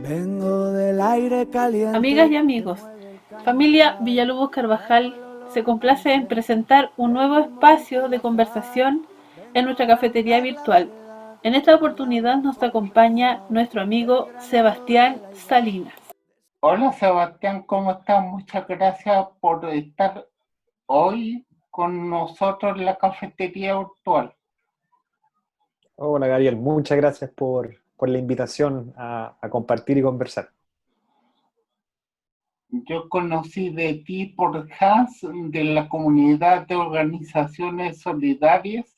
Vengo del aire Amigas caliente y que amigos, mueve el familia camino del Villalobos Carvajal pueblo, se los complace en ríos presentar un nuevo y el espacio mundo de azar. conversación en Vengo a nuestra cafetería cantar la virtual. verdad En esta con la oportunidad voz nos acompaña confesada nuestro del amigo granero de Sebastián la idea. Salinas. Hola Sebastián, ¿cómo estás? Muchas gracias por estar hoy con nosotros en la cafetería virtual. Hola Gabriel, muchas gracias por la invitación a compartir y conversar. Yo conocí de ti por Hans de la comunidad de organizaciones solidarias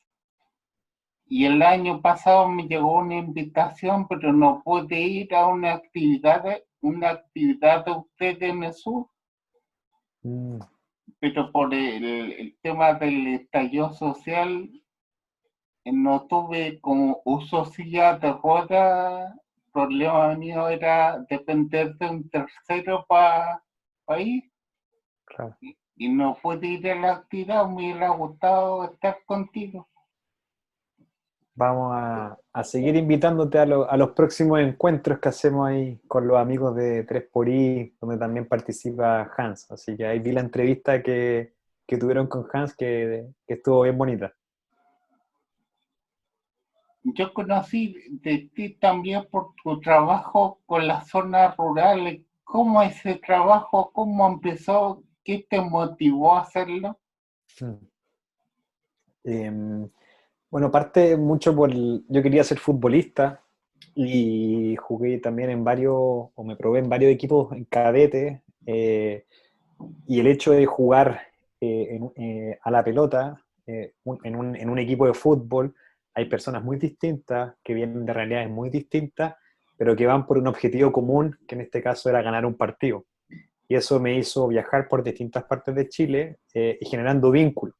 y el año pasado me llegó una invitación, pero no pude ir a una actividad de ustedes en el sur, Mm, pero por el tema del estallido social no tuve como uso silla de ruedas. El problema mío era depender de un tercero para ir claro. y no pude ir a la actividad. Me hubiera gustado estar contigo. Vamos a seguir invitándote a los próximos encuentros que hacemos ahí con los amigos de 3xI, donde también participa Hans. Así que ahí vi la entrevista que tuvieron con Hans, que estuvo bien bonita. Yo conocí de ti también por tu trabajo con las zonas rurales. ¿Cómo ese trabajo? ¿Cómo empezó? ¿Qué te motivó a hacerlo? Mm. Bueno, parte mucho yo quería ser futbolista y jugué también en varios, o me probé en varios equipos en cadete, y el hecho de jugar a la pelota en un equipo de fútbol, hay personas muy distintas que vienen de realidades muy distintas, pero que van por un objetivo común, que en este caso era ganar un partido. Y eso me hizo viajar por distintas partes de Chile y generando vínculos.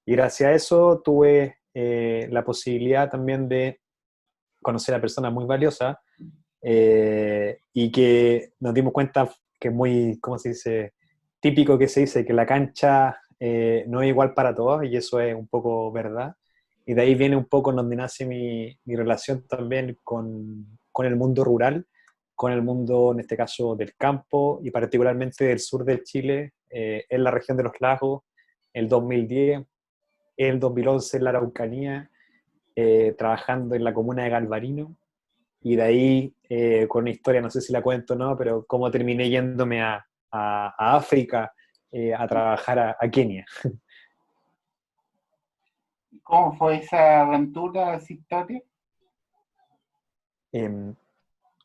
Y gracias a eso tuve la posibilidad también de conocer a personas muy valiosas, y que nos dimos cuenta que es muy, ¿cómo se dice? Típico que se dice que la cancha no es igual para todos, y eso es un poco verdad. Y de ahí viene un poco donde nace mi relación también con el mundo rural, con el mundo, en este caso, del campo y particularmente del sur de Chile, en la región de los lagos, el 2010, el 2011 en la Araucanía, trabajando en la comuna de Galvarino, y de ahí, con una historia, no sé si la cuento o no, pero cómo terminé yéndome a África, a trabajar a Kenia. ¿Cómo fue esa aventura, esa historia? Eh,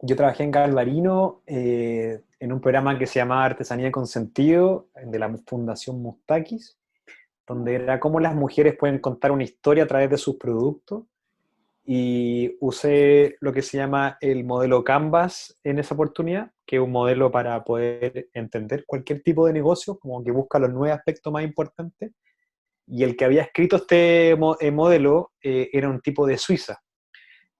yo trabajé en Galvarino, en un programa que se llamaba Artesanía con Sentido, de la Fundación Mustakis, donde era cómo las mujeres pueden contar una historia a través de sus productos, y usé lo que se llama el modelo Canvas en esa oportunidad, que es un modelo para poder entender cualquier tipo de negocio, como que busca los 9 aspectos más importantes, y el que había escrito este modelo era un tipo de Suiza.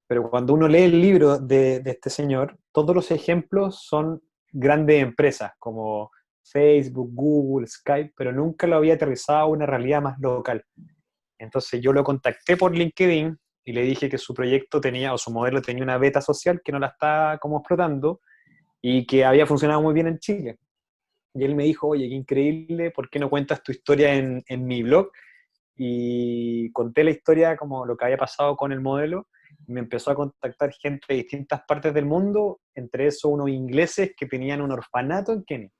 Pero cuando uno lee el libro de este señor, todos los ejemplos son grandes empresas como Facebook, Google, Skype, pero nunca lo había aterrizado a una realidad más local. Entonces yo lo contacté por LinkedIn y le dije que su proyecto tenía, o su modelo tenía una beta social que no la estaba como explotando y que había funcionado muy bien en Chile. Y él me dijo, oye, qué increíble, ¿por qué no cuentas tu historia en mi blog? Y conté la historia como lo que había pasado con el modelo, y me empezó a contactar gente de distintas partes del mundo, entre eso unos ingleses que tenían un orfanato en Kenia.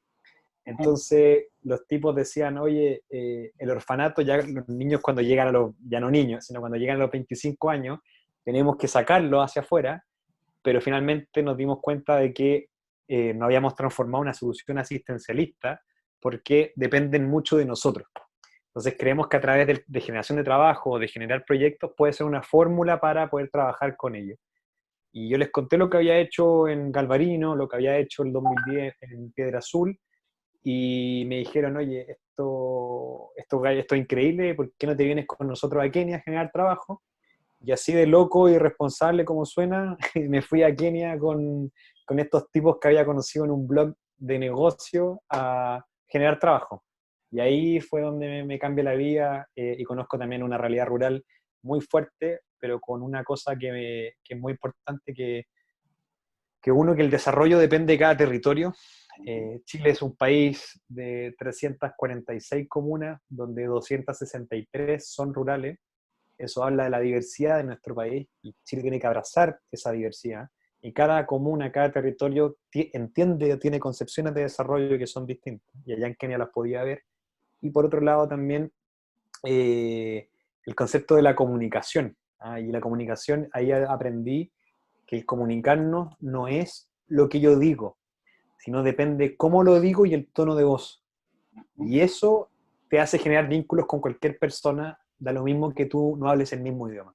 Entonces los tipos decían, oye, el orfanato, ya los niños cuando llegan a los, ya no niños, sino cuando llegan a los 25 años, tenemos que sacarlos hacia afuera, pero finalmente nos dimos cuenta de que no habíamos transformado una solución asistencialista porque dependen mucho de nosotros. Entonces creemos que a través de generación de trabajo o de generar proyectos puede ser una fórmula para poder trabajar con ellos. Y yo les conté lo que había hecho en Galvarino, lo que había hecho el 2010 en Piedra Azul, y me dijeron, oye, esto es increíble, ¿por qué no te vienes con nosotros a Kenia a generar trabajo? Y así de loco y responsable como suena, me fui a Kenia con estos tipos que había conocido en un blog de negocio a generar trabajo. Y ahí fue donde me cambió la vida, y conozco también una realidad rural muy fuerte, pero con una cosa que es muy importante, que que el desarrollo depende de cada territorio. Chile es un país de 346 comunas, donde 263 son rurales. Eso habla de la diversidad de nuestro país, y Chile tiene que abrazar esa diversidad. Y cada comuna, cada territorio entiende o tiene concepciones de desarrollo que son distintas. Y allá en Kenia las podía ver. Y por otro lado también el concepto de la comunicación. Y la comunicación, ahí aprendí que el comunicarnos no es lo que yo digo, sino depende cómo lo digo y el tono de voz. Y eso te hace generar vínculos con cualquier persona, da lo mismo que tú no hables el mismo idioma.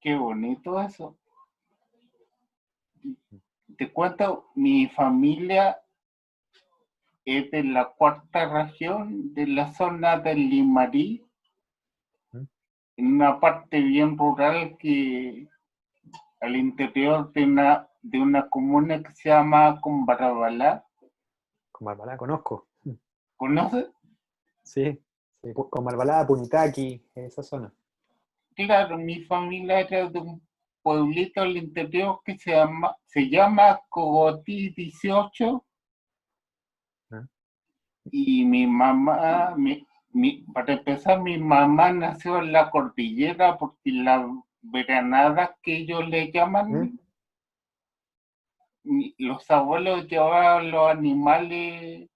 Qué bonito eso. Te cuento, mi familia es de la cuarta región, de la zona del Limarí, en una parte bien rural que al interior de una comuna que se llama Combarbalá. Combarbalá conozco. ¿Conoces? Sí, sí. Combarbalá, Punitaqui, esa zona. Claro, mi familia era de un pueblito al interior que se llama Cogotí 18. ¿Ah? Y mi mamá, para empezar, mi mamá nació en la cordillera porque la veranada que ellos le llaman, los abuelos llevaban los animales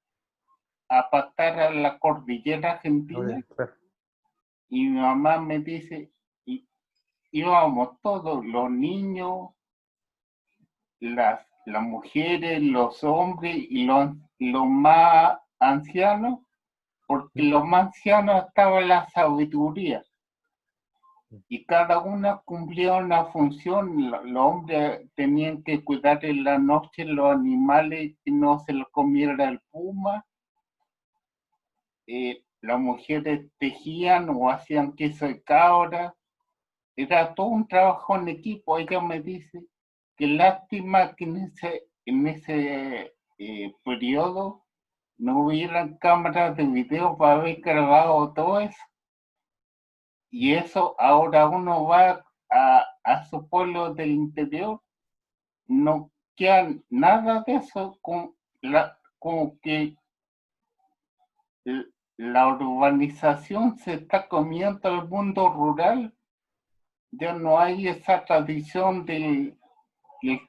a pastar a la cordillera argentina. Claro. Y mi mamá me dice, íbamos todos, los niños, las mujeres, los hombres y los más ancianos, porque los más ancianos estaba la sabiduría y cada una cumplía una función. Los hombres tenían que cuidar en la noche los animales que no se los comiera el puma. Las mujeres tejían o hacían queso de cabra. Era todo un trabajo en equipo. Ella me dice que lástima que en ese periodo no hubieran cámaras de video para haber grabado todo eso. Y eso ahora uno va a su pueblo del interior, no queda nada de eso, como que la urbanización se está comiendo el mundo rural. Ya no hay esa tradición del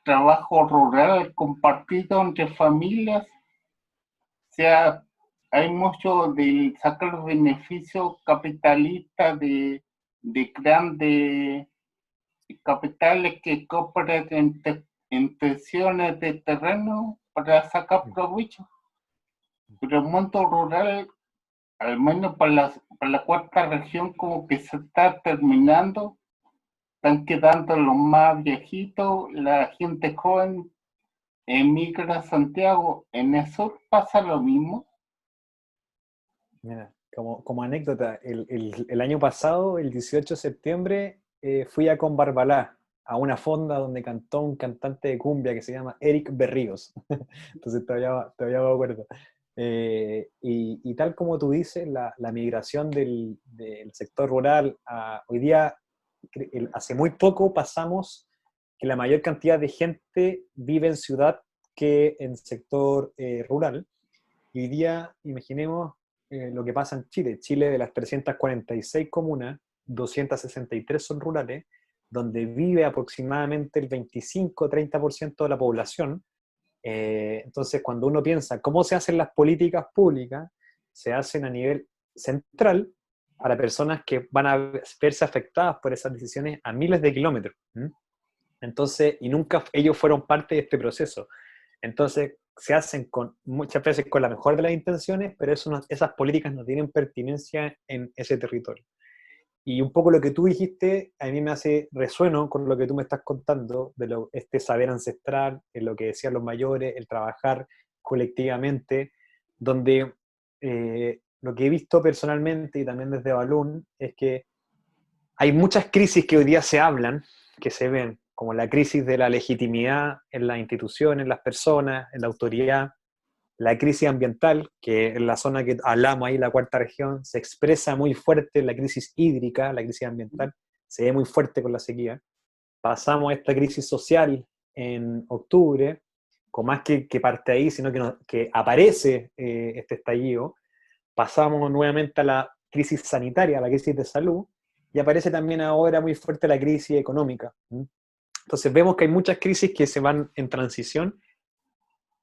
trabajo rural compartido entre familias. O sea, hay mucho del sacar beneficio capitalista de grandes capitales que compran en tensiones de terreno para sacar provecho. Pero el mundo rural, al menos para la cuarta región, como que se está terminando. Están quedando los más viejitos, la gente joven emigra a Santiago. En el sur pasa lo mismo. Mira, como anécdota, el año pasado, el 18 de septiembre, fui a Combarbalá, a una fonda donde cantó un cantante de cumbia que se llama Eric Berríos. Entonces todavía me acuerdo. Y tal como tú dices, la migración del sector rural hoy día, hace muy poco pasamos que la mayor cantidad de gente vive en ciudad que en sector rural. Y hoy día, imaginemos lo que pasa en Chile. Chile, de las 346 comunas, 263 son rurales, donde vive aproximadamente el 25-30% de la población. Entonces, cuando uno piensa cómo se hacen las políticas públicas, se hacen a nivel central para personas que van a verse afectadas por esas decisiones a miles de kilómetros. Entonces, y nunca ellos fueron parte de este proceso. Entonces, se hacen muchas veces con la mejor de las intenciones, pero esas políticas no tienen pertinencia en ese territorio. Y un poco lo que tú dijiste, a mí me hace resueno con lo que tú me estás contando, de este saber ancestral, en lo que decían los mayores, el trabajar colectivamente, donde lo que he visto personalmente y también desde Balún es que hay muchas crisis que hoy día se hablan, que se ven, como la crisis de la legitimidad en las instituciones, en las personas, en la autoridad, la crisis ambiental, que en la zona que hablamos ahí, la cuarta región, se expresa muy fuerte, la crisis hídrica, la crisis ambiental, se ve muy fuerte con la sequía. pasamos esta crisis social en octubre, con más que parte ahí, sino que aparece este estallido, pasamos nuevamente a la crisis sanitaria, a la crisis de salud, y aparece también ahora muy fuerte la crisis económica. Entonces vemos que hay muchas crisis que se van en transición,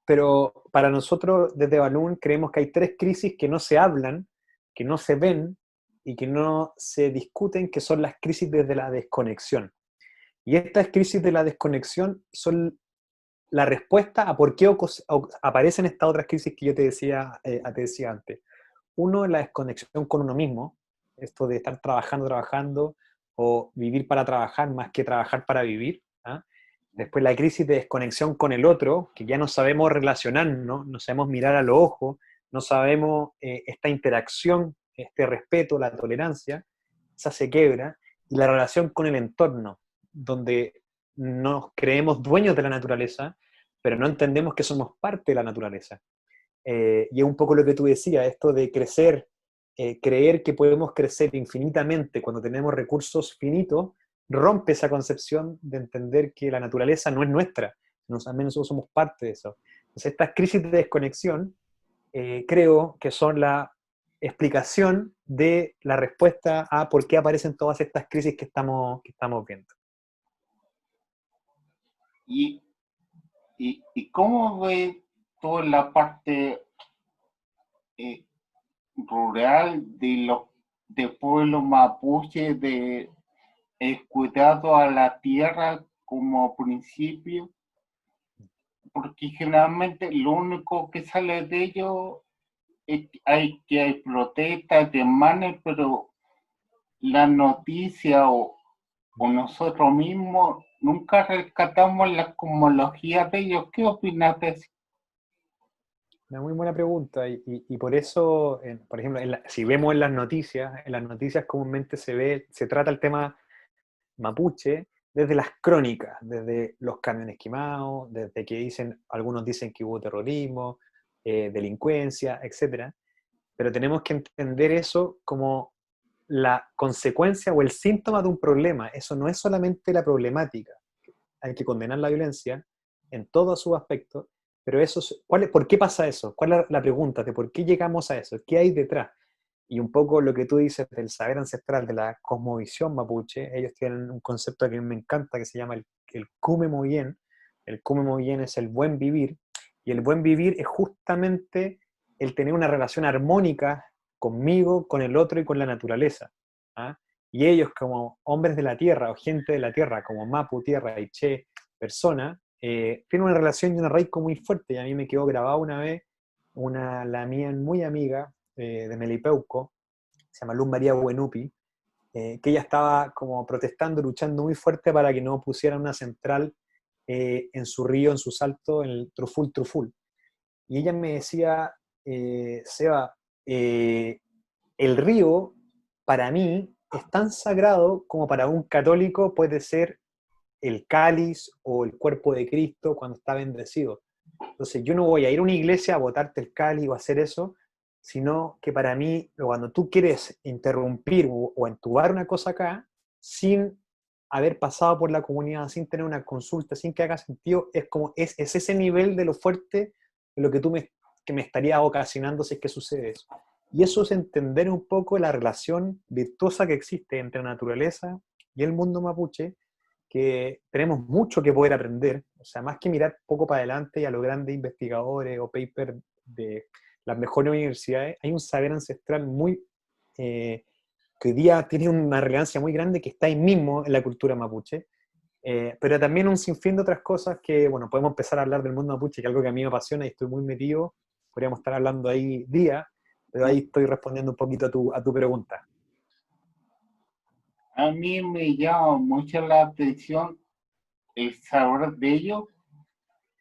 pero para nosotros desde Balloon creemos que hay 3 crisis que no se hablan, que no se ven y que no se discuten, que son las crisis desde la desconexión. Y estas crisis de la desconexión son la respuesta a por qué aparecen estas otras crisis que yo te decía antes. Uno es la desconexión con uno mismo, esto de estar trabajando, o vivir para trabajar más que trabajar para vivir. ¿Ah? Después la crisis de desconexión con el otro, que ya no sabemos relacionarnos, no sabemos mirar a los ojos, no sabemos esta interacción, este respeto, la tolerancia, esa se quebra, y la relación con el entorno, donde nos creemos dueños de la naturaleza, pero no entendemos que somos parte de la naturaleza. Y es un poco lo que tú decías, esto de crecer, creer que podemos crecer infinitamente cuando tenemos recursos finitos, rompe esa concepción de entender que la naturaleza no es nuestra, al menos nosotros somos parte de eso. Entonces estas crisis de desconexión creo que son la explicación de la respuesta a por qué aparecen todas estas crisis que estamos viendo. ¿Y cómo ves toda la parte rural de pueblo mapuche, de el cuidado a la tierra como principio? Porque generalmente lo único que sale de ello es que hay protestas, demandas, pero la noticia o nosotros mismos nunca rescatamos la cosmología de ellos. ¿Qué opinas de eso? Una muy buena pregunta, y por eso, por ejemplo, si vemos en las noticias comúnmente se trata el tema mapuche desde las crónicas, desde los camiones quemados, desde que algunos dicen que hubo terrorismo, delincuencia, etc. Pero tenemos que entender eso como la consecuencia o el síntoma de un problema. Eso no es solamente la problemática. Hay que condenar la violencia en todos sus aspectos, pero ¿por qué pasa eso? ¿Cuál es la pregunta de por qué llegamos a eso? ¿Qué hay detrás? Y un poco lo que tú dices del saber ancestral, de la cosmovisión mapuche, ellos tienen un concepto que a mí me encanta que se llama el kume moyen. El kume moyen es el buen vivir, y el buen vivir es justamente el tener una relación armónica conmigo, con el otro y con la naturaleza. ¿Ah? Y ellos como hombres de la tierra o gente de la tierra, como Mapu, tierra, y Che, persona, tienen una relación y una raíz muy fuerte, y a mí me quedó grabado una vez la mía muy amiga de Melipeuco, se llama Luz María Buenupi, que ella estaba como protestando, luchando muy fuerte para que no pusieran una central en su río, en su salto, en el Truful Truful. Y ella me decía, Seba, el río para mí es tan sagrado como para un católico puede ser el cáliz o el cuerpo de Cristo cuando está bendecido. Entonces yo no voy a ir a una iglesia a botarte el cáliz o a hacer eso, sino que para mí, cuando tú quieres interrumpir o entubar una cosa acá, sin haber pasado por la comunidad, sin tener una consulta, sin que haga sentido, es ese nivel de lo fuerte de lo que me estaría ocasionando si es que sucede eso. Y eso es entender un poco la relación virtuosa que existe entre la naturaleza y el mundo mapuche, que tenemos mucho que poder aprender, o sea, más que mirar poco para adelante y a los grandes investigadores o papers de las mejores universidades, hay un saber ancestral que hoy día tiene una relevancia muy grande que está ahí mismo en la cultura mapuche, pero también un sinfín de otras cosas que, bueno, podemos empezar a hablar del mundo mapuche, que es algo que a mí me apasiona y estoy muy metido, podríamos estar hablando ahí días, pero ahí estoy respondiendo un poquito a tu pregunta. A mí me llama mucho la atención el saber de ello.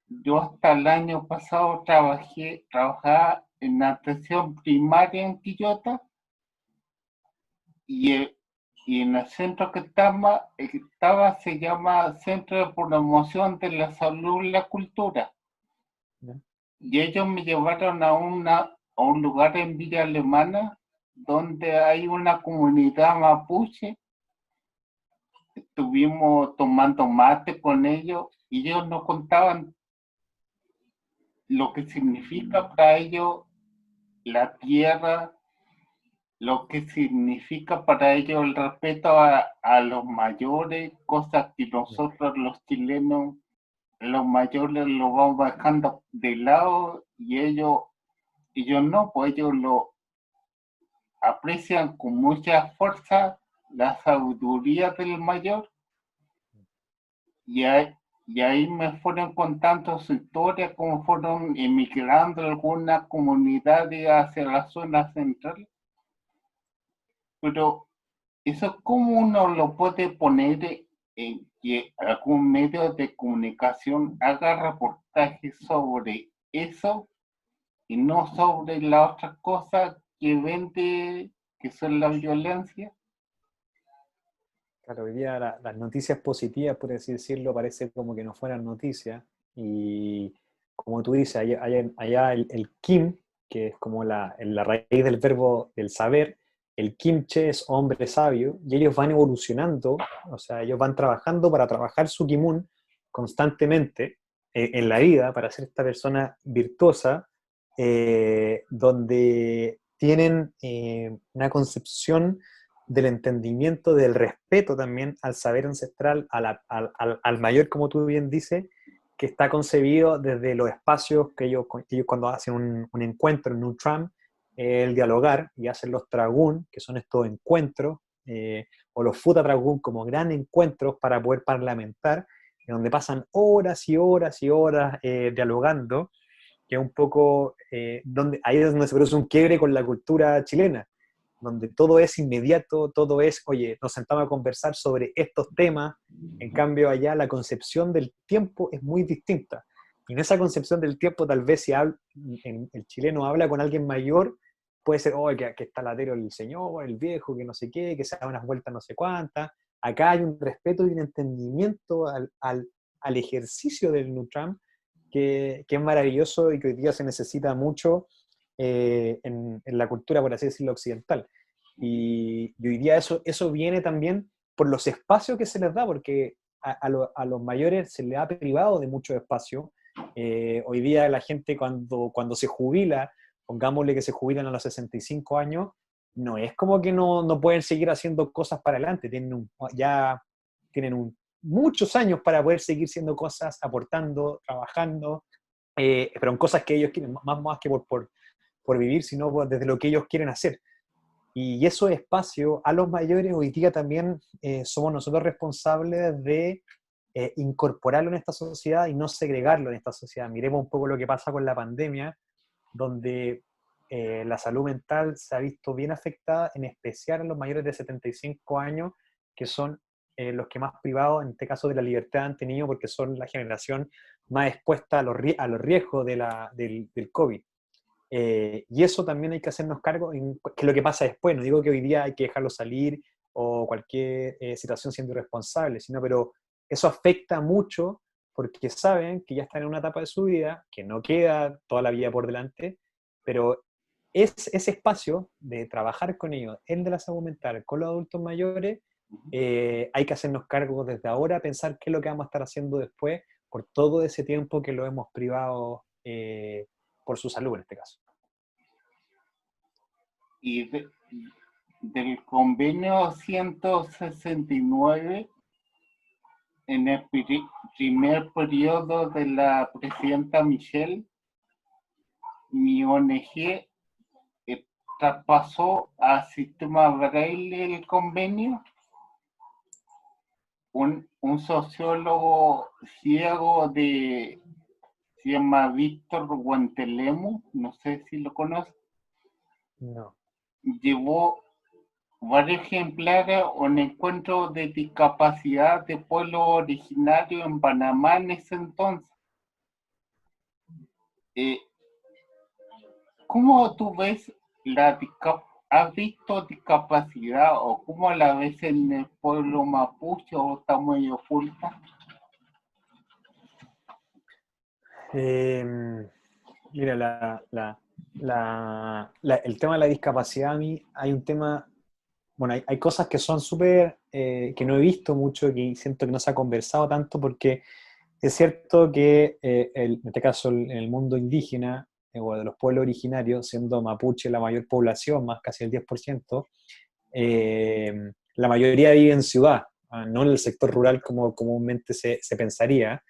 Yo hasta el año pasado trabajaba en atención primaria en Quillota y en el centro que estaba se llama Centro de Promoción de la Salud y la Cultura. ¿Ya? Y ellos me llevaron a un lugar en Villa Alemana donde hay una comunidad mapuche estuvimos tomando mate con ellos y ellos nos contaban lo que significa para ellos la tierra, lo que significa para ellos el respeto a los mayores, cosas que nosotros los chilenos, los mayores lo vamos dejando de lado y ellos no, pues ellos lo aprecian con mucha fuerza la sabiduría del mayor y ahí me fueron contando su historia, cómo fueron emigrando algunas comunidades hacia la zona central, pero eso cómo uno lo puede poner en que algún medio de comunicación haga reportajes sobre eso y no sobre la otra cosa que vende, que son la violencia. Claro, hoy día las noticias positivas, por así decirlo, parece como que no fueran noticias. Y como tú dices, allá el Kim, que es como la raíz del verbo del saber, el Kimche es hombre sabio, y ellos van evolucionando, o sea, ellos van trabajando para trabajar su Kimun constantemente en la vida, para ser esta persona virtuosa, donde tienen una concepción del entendimiento, del respeto también al saber ancestral, al mayor, como tú bien dices, que está concebido desde los espacios que ellos cuando hacen un encuentro en un tram, el dialogar, y hacen los tragún, que son estos encuentros, o los futa tragún como gran encuentros para poder parlamentar, en donde pasan horas y horas y horas dialogando, que es un poco, ahí es donde se produce un quiebre con la cultura chilena, donde todo es inmediato, todo es, oye, nos sentamos a conversar sobre estos temas, en cambio allá la concepción del tiempo es muy distinta. Y en esa concepción del tiempo, tal vez si el chileno habla con alguien mayor, puede ser, oh, que está latero el señor, el viejo, que no sé qué, que se da unas vueltas no sé cuántas. Acá hay un respeto y un entendimiento al ejercicio del Nutram que es maravilloso y que hoy día se necesita mucho en la cultura, por así decirlo, occidental. Y hoy día eso viene también por los espacios que se les da, porque a los mayores se les ha privado de mucho espacio. Hoy día la gente cuando se jubila, pongámosle que se jubilan a los 65 años, no es como que no pueden seguir haciendo cosas para adelante, ya tienen muchos años para poder seguir haciendo cosas, aportando, trabajando, pero en cosas que ellos quieren, más que por vivir, sino desde lo que ellos quieren hacer. Y esos espacios a los mayores hoy día también somos nosotros responsables de incorporarlo en esta sociedad y no segregarlo en esta sociedad. Miremos un poco lo que pasa con la pandemia, donde la salud mental se ha visto bien afectada, en especial en los mayores de 75 años, que son los que más privados, en este caso, de la libertad han tenido, porque son la generación más expuesta a los riesgos del COVID. Y eso también hay que hacernos cargo, que es lo que pasa después. No digo que hoy día hay que dejarlo salir o cualquier situación siendo irresponsable, pero eso afecta mucho porque saben que ya están en una etapa de su vida, que no queda toda la vida por delante, pero ese espacio de trabajar con ellos, el de la salud mental, con los adultos mayores, hay que hacernos cargo desde ahora, pensar qué es lo que vamos a estar haciendo después por todo ese tiempo que lo hemos privado por su salud en este caso. Y del convenio 169, en el primer periodo de la presidenta Michelle, mi ONG traspasó a sistema Braille el convenio. Un sociólogo ciego se llama Víctor Guantelemo, no sé si lo conoce. No. Llevó varios ejemplares a un encuentro de discapacidad de pueblo originario en Panamá en ese entonces. ¿Cómo tú ves has visto discapacidad o cómo la ves en el pueblo mapuche o está muy oculta? Mira, el tema de la discapacidad, a mí hay un tema bueno, hay cosas que son súper, que no he visto mucho, que siento que no se ha conversado tanto, porque es cierto que en este caso en el mundo indígena, o de los pueblos originarios, siendo mapuche la mayor población, más casi el 10%, la mayoría vive en ciudad, no en el sector rural como comúnmente se pensaría,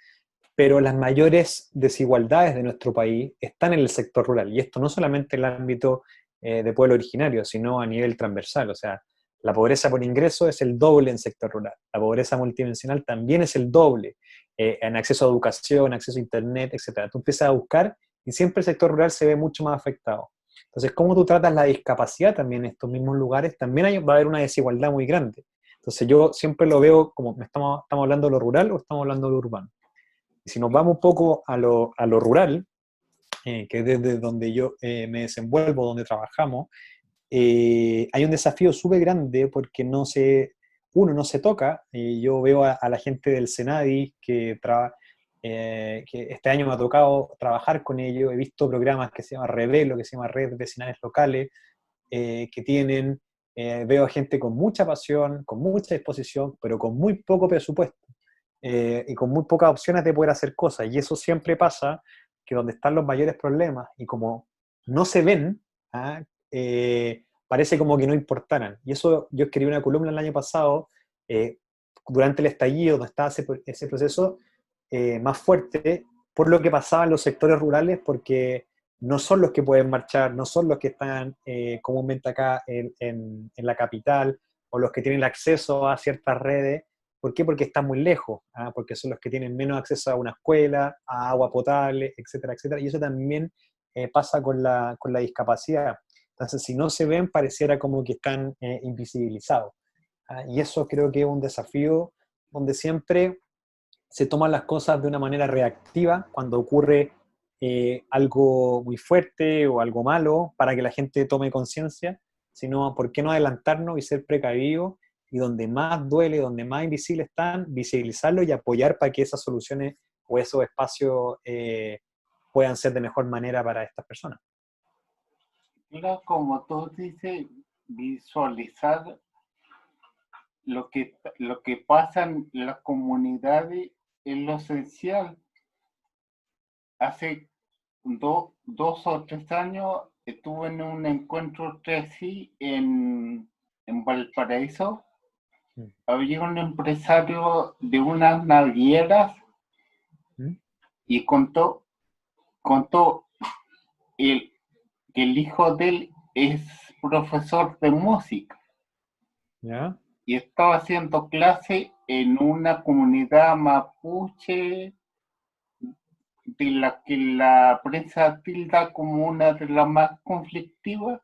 pero las mayores desigualdades de nuestro país están en el sector rural, y esto no solamente en el ámbito de pueblo originario, sino a nivel transversal. O sea, la pobreza por ingreso es el doble en sector rural, la pobreza multidimensional también es el doble, en acceso a educación, acceso a internet, etcétera. Tú empiezas a buscar y siempre el sector rural se ve mucho más afectado. Entonces, cómo tú tratas la discapacidad también en estos mismos lugares, también va a haber una desigualdad muy grande. Entonces yo siempre lo veo como, ¿estamos hablando de lo rural o estamos hablando de lo urbano? Y si nos vamos un poco a lo rural, que es desde donde yo me desenvuelvo, donde trabajamos, hay un desafío súper grande porque uno no se toca. Yo veo a la gente del Senadi que este año me ha tocado trabajar con ellos. He visto programas que se llama Revelo, que se llama Red Vecinales Locales, que tienen, veo a gente con mucha pasión, con mucha disposición, pero con muy poco presupuesto, y con muy pocas opciones de poder hacer cosas. Y eso siempre pasa, que donde están los mayores problemas, y como no se ven, ¿ah? Parece como que no importaran. Y eso, yo escribí una columna el año pasado, durante el estallido, donde estaba ese proceso más fuerte, por lo que pasaba en los sectores rurales, porque no son los que pueden marchar, no son los que están comúnmente acá en la capital, o los que tienen el acceso a ciertas redes. ¿Por qué? Porque están muy lejos, ¿ah? Porque son los que tienen menos acceso a una escuela, a agua potable, etcétera, etcétera. Y eso también pasa con la discapacidad. Entonces, si no se ven, pareciera como que están invisibilizados. ¿Ah? Y eso creo que es un desafío donde siempre se toman las cosas de una manera reactiva cuando ocurre algo muy fuerte o algo malo para que la gente tome conciencia, sino por qué no adelantarnos y ser precavidos, y donde más duele, donde más invisibles están, visibilizarlo y apoyar para que esas soluciones o esos espacios puedan ser de mejor manera para estas personas. Claro, como tú dices, visualizar lo que pasa en las comunidades es lo esencial. Hace 2 o 3 años estuve en un encuentro TESI en Valparaíso. Mm. Había un empresario de unas navieras ¿Mm? y contó el, que el hijo de él es profesor de música ¿Ya? y estaba haciendo clase en una comunidad mapuche de la que la prensa tilda como una de las más conflictivas,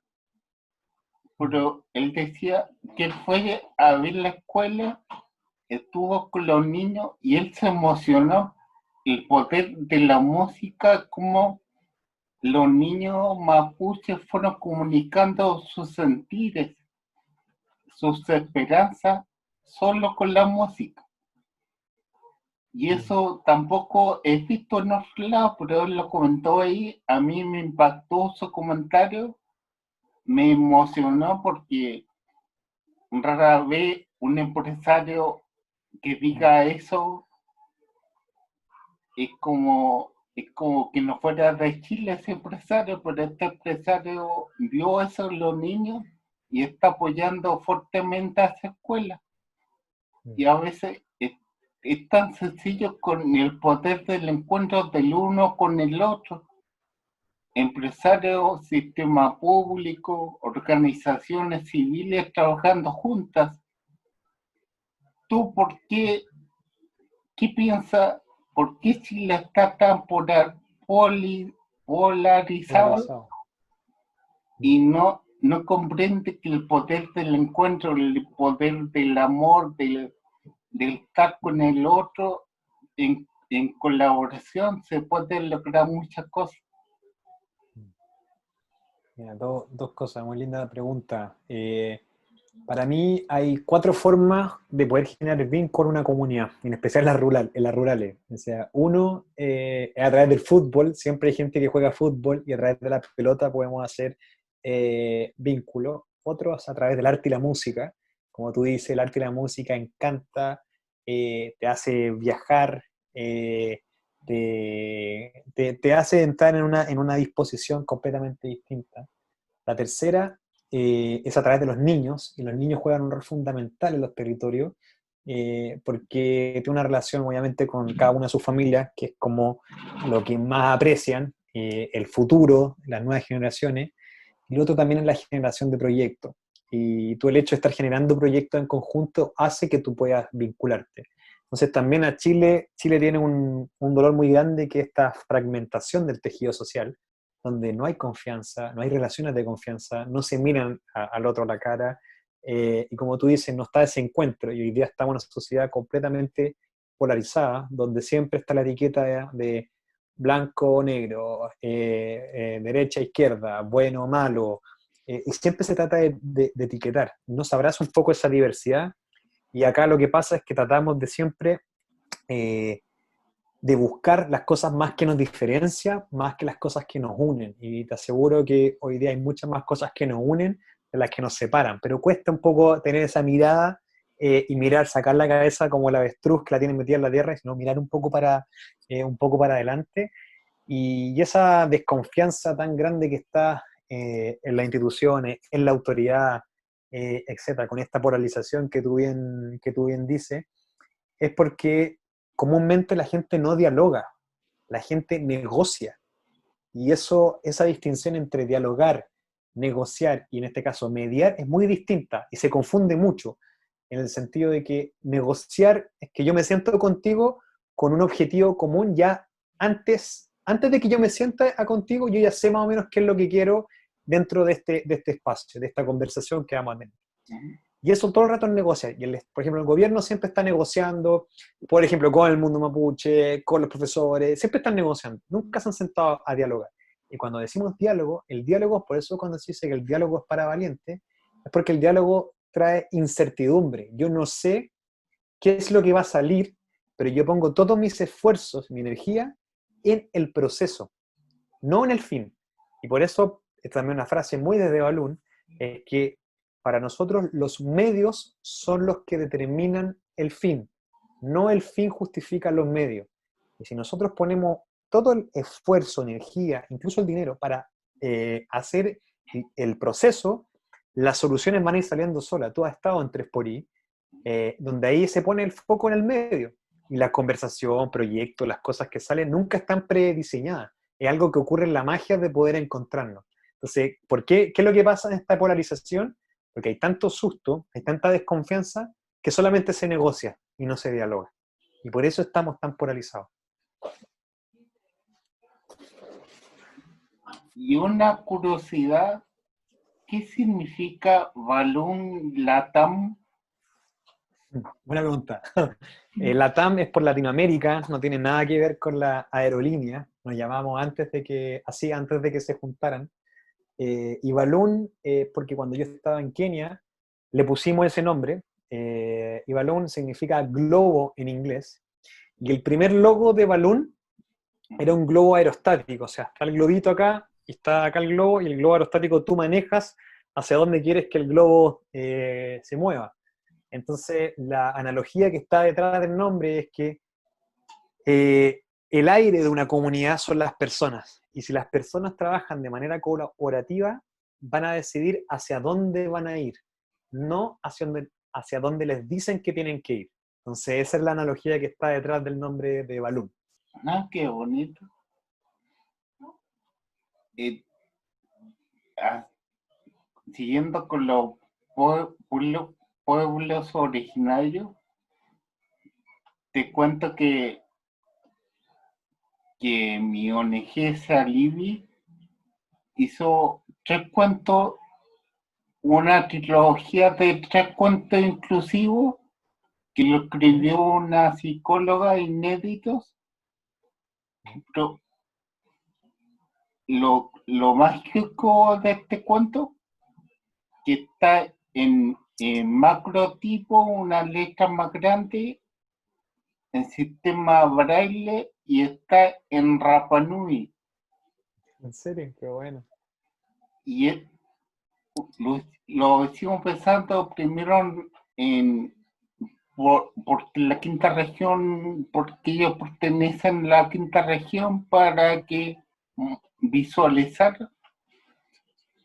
pero él decía que él fue a ver la escuela, estuvo con los niños y él se emocionó el poder de la música, como los niños mapuches fueron comunicando sus sentires, sus esperanzas, solo con la música. Y eso tampoco he visto en otro lado, pero él lo comentó ahí. A mí me impactó su comentario, me emocionó porque rara vez un empresario que diga eso es como que no fuera de Chile ese empresario, pero este empresario vio eso en los niños y está apoyando fuertemente a esa escuela. Y a veces es tan sencillo con el poder del encuentro del uno con el otro. Empresarios, sistema público, organizaciones civiles trabajando juntas. ¿Tú qué piensas? ¿Por qué Chile está tan polarizado Polarizado. y no comprende que el poder del encuentro, el poder del amor, del estar con el otro, en colaboración se pueden lograr muchas cosas? Mira, dos cosas, muy linda pregunta. Para mí hay 4 formas de poder generar vínculo con una comunidad, en especial en las rurales. O sea, uno es a través del fútbol. Siempre hay gente que juega fútbol y a través de la pelota podemos hacer vínculo. otros a través del arte y la música. Como tú dices, el arte y la música encanta, te hace viajar, te hace entrar en una disposición completamente distinta. La tercera es a través de los niños, y los niños juegan un rol fundamental en los territorios, porque tiene una relación obviamente con cada una de sus familias, que es como lo que más aprecian, el futuro, las nuevas generaciones, y lo otro también es la generación de proyectos. Y tú el hecho de estar generando proyectos en conjunto hace que tú puedas vincularte. Entonces también a Chile tiene un dolor muy grande, que es esta fragmentación del tejido social, donde no hay confianza, no hay relaciones de confianza, no se miran al otro a la cara, y como tú dices, no está ese encuentro, y hoy día estamos en una sociedad completamente polarizada, donde siempre está la etiqueta de blanco o negro, derecha, izquierda, bueno o malo, y siempre se trata de etiquetar. No sabrás un poco esa diversidad, y acá lo que pasa es que tratamos de siempre eh, de buscar las cosas más que nos diferencian, más que las cosas que nos unen. Y te aseguro que hoy día hay muchas más cosas que nos unen de las que nos separan, pero cuesta un poco tener esa mirada, y mirar, sacar la cabeza como el avestruz que la tiene metida en la tierra, sino mirar un poco para adelante. Y esa desconfianza tan grande que está en las instituciones, en la autoridad, etcétera, con esta polarización que tú bien dices, es porque comúnmente la gente no dialoga, la gente negocia. Y esa distinción entre dialogar, negociar y en este caso mediar es muy distinta y se confunde mucho, en el sentido de que negociar es que yo me siento contigo con un objetivo común ya antes de que yo me sienta contigo, yo ya sé más o menos qué es lo que quiero dentro de este espacio, de esta conversación que vamos a tener. Y eso todo el rato es negociar. Y por ejemplo, el gobierno siempre está negociando, por ejemplo, con el mundo mapuche, con los profesores, siempre están negociando, nunca se han sentado a dialogar. Y cuando decimos diálogo, el diálogo, por eso cuando se dice que el diálogo es para valientes, es porque el diálogo trae incertidumbre. Yo no sé qué es lo que va a salir, pero yo pongo todos mis esfuerzos, mi energía, en el proceso, no en el fin. Y por eso, es también una frase muy de Balún, es que para nosotros los medios son los que determinan el fin, no el fin justifica los medios. Y si nosotros ponemos todo el esfuerzo, energía, incluso el dinero para hacer el proceso, las soluciones van a ir saliendo solas. Tú has estado en 3xI, donde ahí se pone el foco en el medio. Y la conversación, proyectos, las cosas que salen nunca están prediseñadas. Es algo que ocurre en la magia de poder encontrarnos. Entonces, ¿qué es lo que pasa en esta polarización? Porque hay tanto susto, hay tanta desconfianza, que solamente se negocia y no se dialoga. Y por eso estamos tan polarizados. Y una curiosidad, ¿qué significa Balloon Latam? Buena pregunta. LATAM es por Latinoamérica, no tiene nada que ver con la aerolínea. Nos llamamos antes de que se juntaran. Y Balloon, porque cuando yo estaba en Kenia, le pusimos ese nombre. Y Balloon significa globo en inglés. Y el primer logo de Balloon era un globo aerostático. O sea, está el globito acá, y está acá el globo, y el globo aerostático tú manejas hacia dónde quieres que el globo se mueva. Entonces, la analogía que está detrás del nombre es que el aire de una comunidad son las personas. Y si las personas trabajan de manera colaborativa, van a decidir hacia dónde van a ir, no hacia dónde les dicen que tienen que ir. Entonces, esa es la analogía que está detrás del nombre de Balloon. Ah, qué bonito. Eh, ah, Siguiendo con los pueblos originarios, te cuento que mi ONG Salivi hizo 3 cuentos, una trilogía de 3 cuentos inclusivos que lo escribió una psicóloga inéditos. Pero lo mágico de este cuento, que está en macro tipo, una letra más grande, en sistema braille, y está en Rapa Nui. ¿En serio? Qué bueno. Y es lo hicimos pensando primero por la quinta región, porque ellos pertenecen a la quinta región, para que visualizar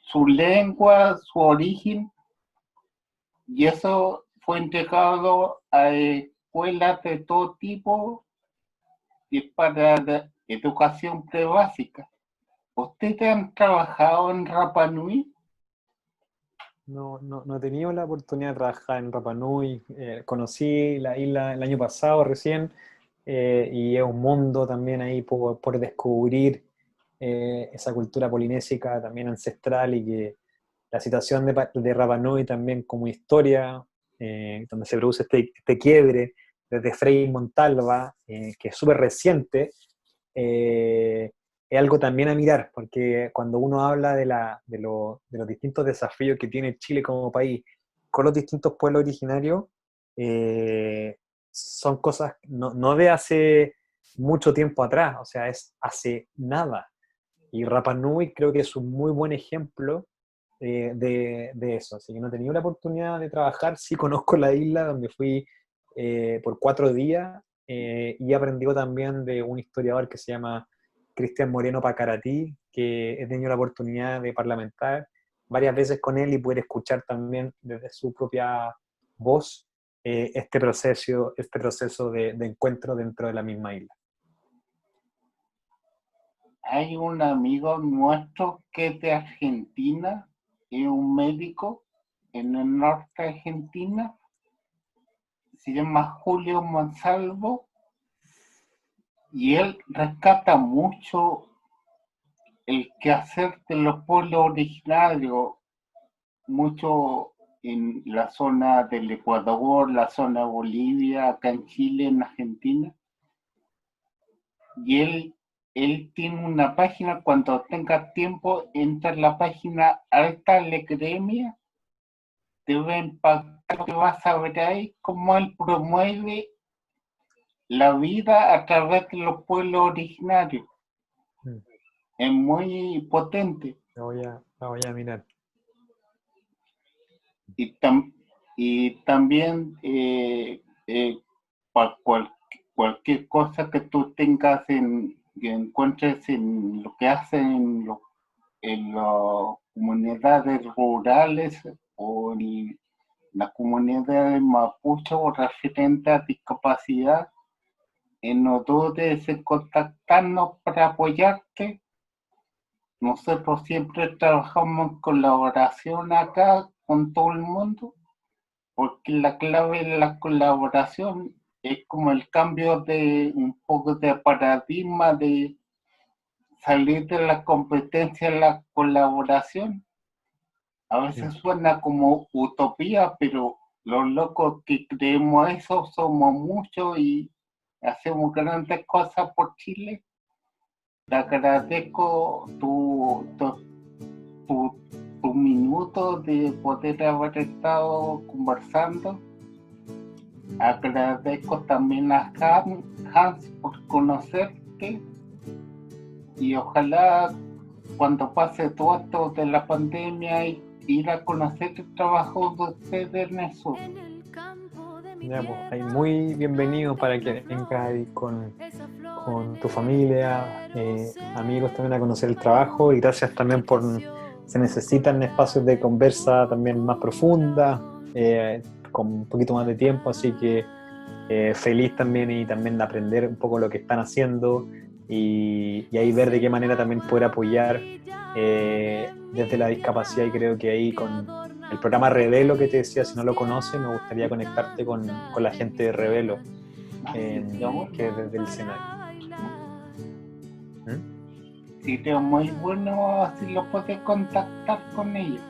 su lengua, su origen, y eso fue entregado a escuelas de todo tipo y para educación prebásica. ¿Ustedes han trabajado en Rapa Nui? No he tenido la oportunidad de trabajar en Rapa Nui. Conocí la isla el año pasado recién, y es un mundo también ahí por descubrir, esa cultura polinésica también ancestral, y que la situación de Rapa Nui también como historia, donde se produce este quiebre desde Frei Montalva, que es súper reciente. Es algo también a mirar, porque cuando uno habla de los distintos desafíos que tiene Chile como país con los distintos pueblos originarios, son cosas no de hace mucho tiempo atrás, o sea, es hace nada. Y Rapa Nui creo que es un muy buen ejemplo, de eso. Así que no he tenido la oportunidad de trabajar, sí conozco la isla donde fui, por 4 días, y he aprendido también de un historiador que se llama Cristian Moreno Pacaratí, que he tenido la oportunidad de parlamentar varias veces con él y poder escuchar también desde su propia voz, este proceso de encuentro dentro de la misma isla. Hay un amigo nuestro que es de Argentina, es un médico en el norte de Argentina, se llama Julio Monsalvo, y él rescata mucho el quehacer de los pueblos originarios, mucho en la zona del Ecuador, la zona de Bolivia, acá en Chile, en Argentina. Y él tiene una página, cuando tenga tiempo, entra en la página Alta Alegремia, te va a impactar lo que vas a ver ahí, cómo él promueve la vida a través de los pueblos originarios. Mm. Es muy potente. La voy a mirar. Y también para cualquier cosa que tú tengas que encuentres en lo que hacen en las comunidades rurales o en las comunidades mapuche o referente a discapacidad, no dudes en contactarnos para apoyarte. Nosotros siempre trabajamos en colaboración acá con todo el mundo, porque la clave de la colaboración es como el cambio de un poco de paradigma, de salir de la competencia a la colaboración. A veces suena como utopía, pero los locos que creemos eso somos muchos y hacemos grandes cosas por Chile. Te agradezco tu minuto de poder haber estado conversando. Agradezco también a Hans por conocerte, y ojalá cuando pase todo esto de la pandemia ir a conocer el trabajo de ustedes en eso. Ya, pues, ahí muy bienvenido para que vengas ahí con tu familia, amigos también a conocer el trabajo, y gracias también se necesitan espacios de conversa también más profunda, con un poquito más de tiempo, así que feliz también, y también de aprender un poco lo que están haciendo, y ahí ver de qué manera también poder apoyar, desde la discapacidad. Y creo que ahí con el programa Revelo que te decía, si no lo conoces, me gustaría conectarte con la gente de Revelo, que es desde el Senado. Sí, es muy bueno si lo puedes contactar con ellos.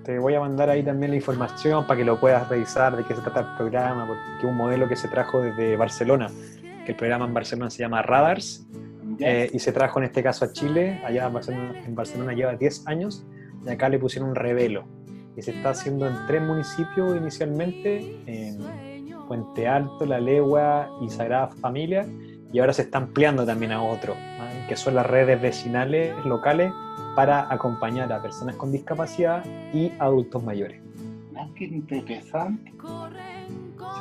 Te voy a mandar ahí también la información para que lo puedas revisar de qué se trata el programa, porque es un modelo que se trajo desde Barcelona, que el programa en Barcelona se llama Radars, y se trajo en este caso a Chile. Allá en Barcelona lleva 10 años, y acá le pusieron un Revelo, y se está haciendo en 3 municipios inicialmente, en Puente Alto, La Legua y Sagrada Familia, y ahora se está ampliando también a otros, que son las redes vecinales locales, para acompañar a personas con discapacidad y adultos mayores. Ah, qué interesante.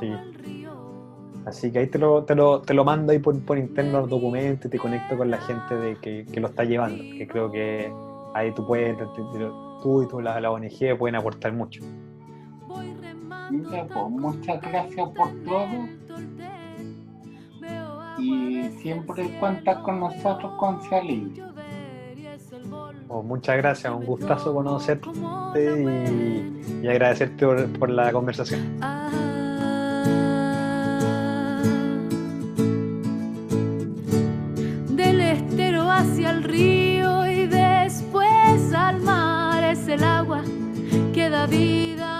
Sí. Así que ahí te lo mando ahí por interno los documentos y te conecto con la gente que lo está llevando, que creo que ahí tú y la ONG pueden aportar mucho. Mira, pues, muchas gracias por todo. Y siempre cuentas con nosotros con Salí. Muchas gracias, un gustazo conocerte y agradecerte por la conversación. Del estero hacia el río y después al mar es el agua que da vida.